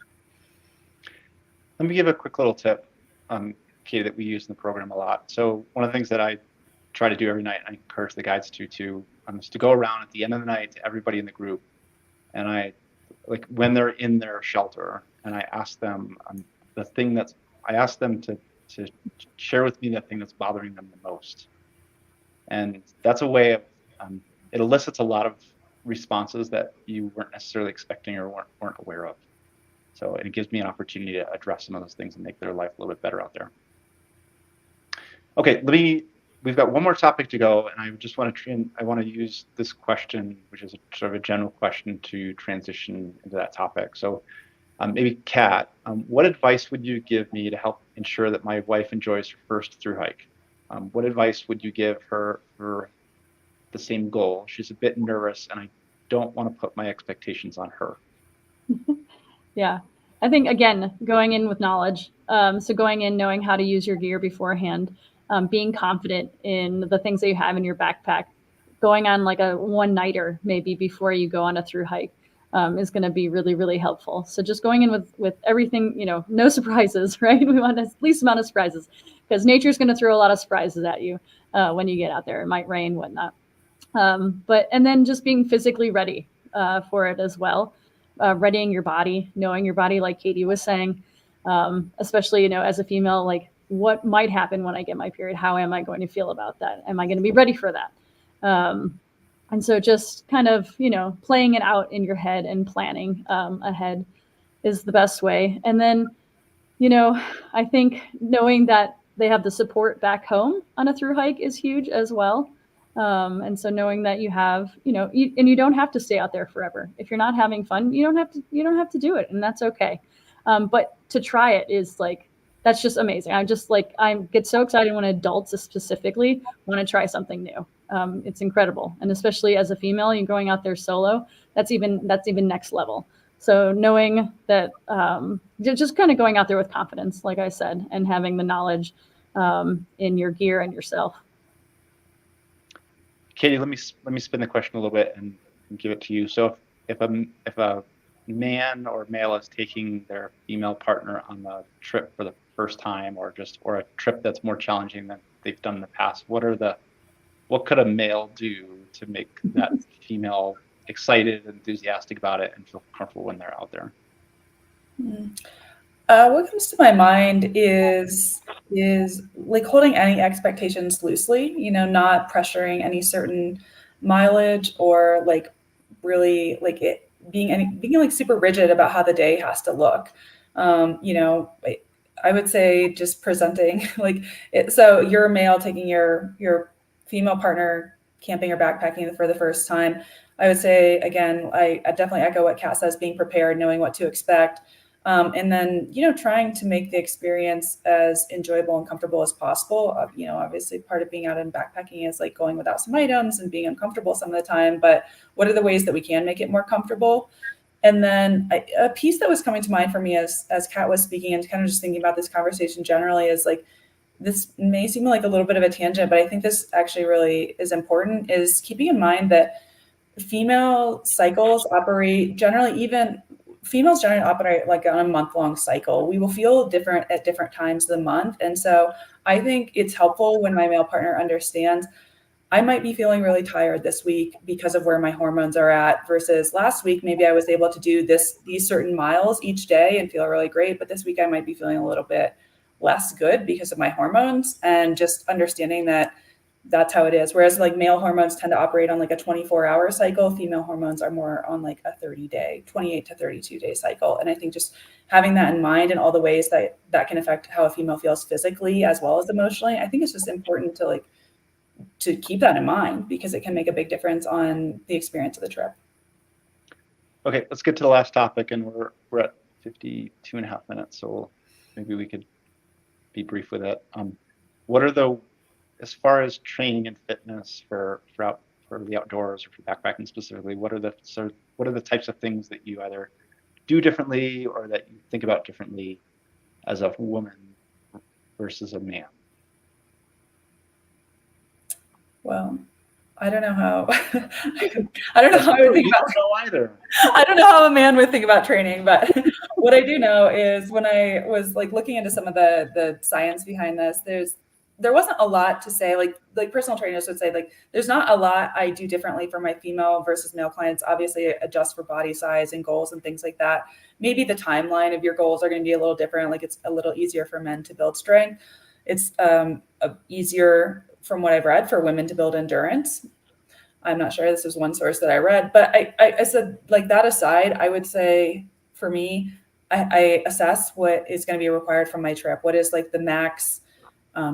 Let me give a quick little tip, Katie, that we use in the program a lot. So one of the things that I try to do every night, I encourage the guides to is to go around at the end of the night to everybody in the group, and I, like when they're in their shelter, and I ask them to share with me the thing that's bothering them the most, and that's a way of it elicits a lot of responses that you weren't necessarily expecting or weren't aware of. So it gives me an opportunity to address some of those things and make their life a little bit better out there. Okay, we've got one more topic to go, and I just want to use this question, which is sort of a general question, to transition into that topic. So maybe Kat, what advice would you give me to help ensure that my wife enjoys her first thru hike? What advice would you give her for the same goal? She's a bit nervous, and I don't want to put my expectations on her.
Yeah, I think, again, going in with knowledge. So going in knowing how to use your gear beforehand, being confident in the things that you have in your backpack, going on like a one-nighter maybe before you go on a thru hike is going to be really, really helpful. So just going in with everything, no surprises, right? We want the least amount of surprises, because nature's going to throw a lot of surprises at you when you get out there. It might rain, whatnot. And then just being physically ready. for it as well. Readying your body, knowing your body, like Katie was saying, especially, you know, as a female, like what might happen when I get my period? How am I going to feel about that? Am I going to be ready for that? And so just kind of, you know, playing it out in your head and planning ahead is the best way. And then, you know, I think knowing that they have the support back home on a through hike is huge as well. And so knowing that you have, you know, and you don't have to stay out there forever. If you're not having fun, you don't have to do it, and that's okay. But to try it is like, that's just amazing. I get so excited when adults specifically want to try something new. It's incredible, and especially as a female, you're going out there solo. That's even next level. So knowing that, just kind of going out there with confidence, like I said, and having the knowledge in your gear and yourself.
Katie, let me spin the question a little bit and give it to you. So if a man or male is taking their female partner on a trip for the first time, or a trip that's more challenging than they've done in the past, what could a male do to make that female excited, enthusiastic about it, and feel comfortable when they're out there?
What comes to my mind is like holding any expectations loosely, you know, not pressuring any certain mileage, or like really like it being like super rigid about how the day has to look. You know, I would say just presenting like it. So you're a male taking your female partner camping or backpacking for the first time. I would say, again, I definitely echo what Kat says, being prepared, knowing what to expect. And then, you know, trying to make the experience as enjoyable and comfortable as possible. You know, obviously part of being out and backpacking is like going without some items and being uncomfortable some of the time, but what are the ways that we can make it more comfortable? And then a piece that was coming to mind for me as Kat was speaking and kind of just thinking about this conversation generally is like, this may seem like a little bit of a tangent, but I think this actually really is important, is keeping in mind that female cycles operate generally, even females generally operate like on a month-long cycle. We will feel different at different times of the month. And so I think it's helpful when my male partner understands I might be feeling really tired this week because of where my hormones are at, versus last week, maybe I was able to do these certain miles each day and feel really great. But this week I might be feeling a little bit less good because of my hormones, and just understanding that that's how it is. Whereas like male hormones tend to operate on like a 24-hour cycle, female hormones are more on like a 30-day, 28 to 32-day cycle. And I think just having that in mind and all the ways that can affect how a female feels physically as well as emotionally, I think it's just important to keep that in mind, because it can make a big difference on the experience of the trip.
Okay, let's get to the last topic, and we're at 52 and a half minutes, so maybe we could be brief with it. As far as training and fitness for the outdoors or for backpacking specifically, what are the types of things that you either do differently or that you think about differently as a woman versus a man?
Well, I don't know how. I don't know how I would think about.
Know either.
I don't know how a man would think about training, but what I do know is when I was like looking into some of the science behind this, there wasn't a lot to say. Like personal trainers would say, like there's not a lot I do differently for my female versus male clients. Obviously, adjust for body size and goals and things like that. Maybe the timeline of your goals are going to be a little different. Like it's a little easier for men to build strength. It's easier, from what I've read, for women to build endurance. I'm not sure. This is one source that I read, but I said, like that aside, I would say for me, I assess what is going to be required from my trip. What is like the max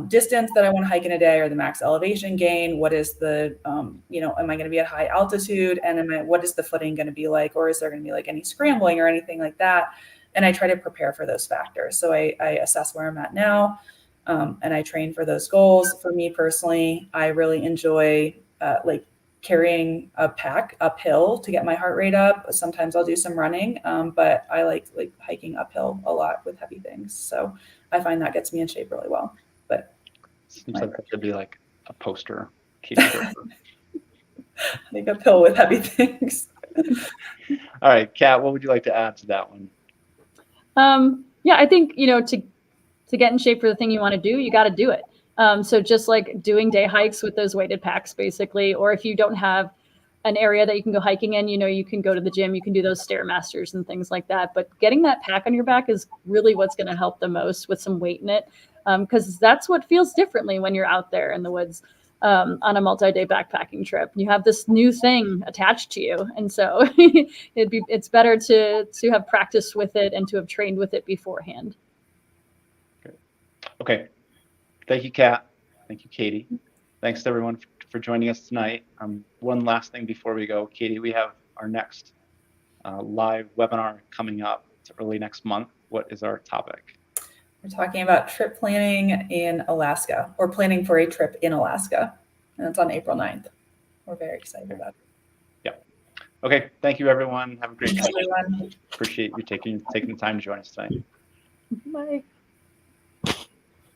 distance that I want to hike in a day, or the max elevation gain? What is the, am I going to be at high altitude? And what is the footing going to be like? Or is there going to be like any scrambling or anything like that? And I try to prepare for those factors. So I assess where I'm at now. And I train for those goals. For me personally, I really enjoy like carrying a pack uphill to get my heart rate up. Sometimes I'll do some running, but I like hiking uphill a lot with heavy things. So I find that gets me in shape really well. But
seems like that should be like a poster. I
think uphill with heavy things.
All right, Kat, what would you like to add to that one?
Yeah, I think, to get in shape for the thing you want to do, you got to do it. So just like doing day hikes with those weighted packs, basically, or if you don't have an area that you can go hiking in. You can go to the gym, you can do those Stairmasters and things like that. But getting that pack on your back is really what's going to help the most with some weight in it, because that's what feels differently when you're out there in the woods on a multi-day backpacking trip. You have this new thing attached to you, and so it's better to have practiced with it and to have trained with it beforehand.
Okay. Thank you, Kat. Thank you, Katie. Thanks to everyone for joining us tonight. One last thing before we go, Katie, we have our next live webinar coming up. It's early next month. What is our topic?
We're talking about trip planning in Alaska, or planning for a trip in Alaska. And it's on April 9th. We're very excited about it.
Yeah. Okay. Thank you, everyone. Have a great
Thanks,
night.
everyone.
Appreciate you taking the time to join us tonight.
Bye.